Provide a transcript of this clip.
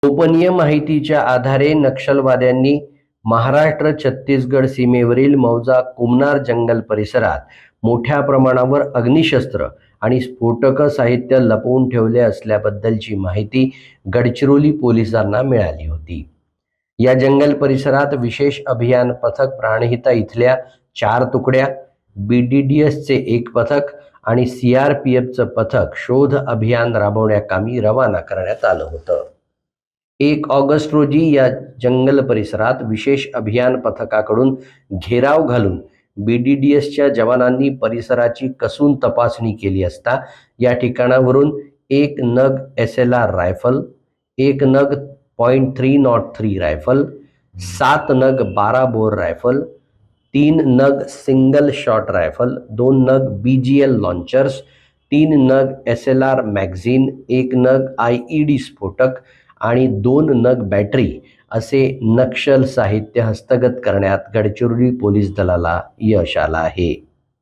गोपनीय माहितीच्या आधारे नक्षलवाद्यांनी महाराष्ट्र छत्तीसगड सीमेवरील मौजा कुमनार जंगल परिसरात मोठ्या प्रमाणावर अग्निशस्त्र आणि स्फोटक साहित्य लपवून ठेवले असल्याबद्दलची माहिती गडचिरोली पोलिसांना मिळाली होती। या जंगल परिसरात विशेष अभियान पथक प्राणहिता इथल्या 4 तुकड्या, BDDSचे 1 पथक आणि CRPFचं पथक शोध अभियान राबवण्याकामी रवाना करण्यात आलं होतं। 1 ऑगस्ट रोजी या जंगल परिसरात विशेष अभियान पथकाकडून घेराव घालून BDDSच्या जवानांनी परिसराची कसून तपासणी केली असता या ठिकाणावरून 1 नग SLR रायफल, 1 नग .303 रायफल, 7 नग 12 बोर रायफल, 3 नग सिंगल शॉट रायफल, 2 नग BGL लॉन्चर्स, 3 नग SLR मॅगझीन, 1 नग IED स्फोटक आणि 2 नग बॅटरी असे नक्षल साहित्य हस्तगत करण्यात गडचिरोली पोलीस दलाला यश आलं आहे।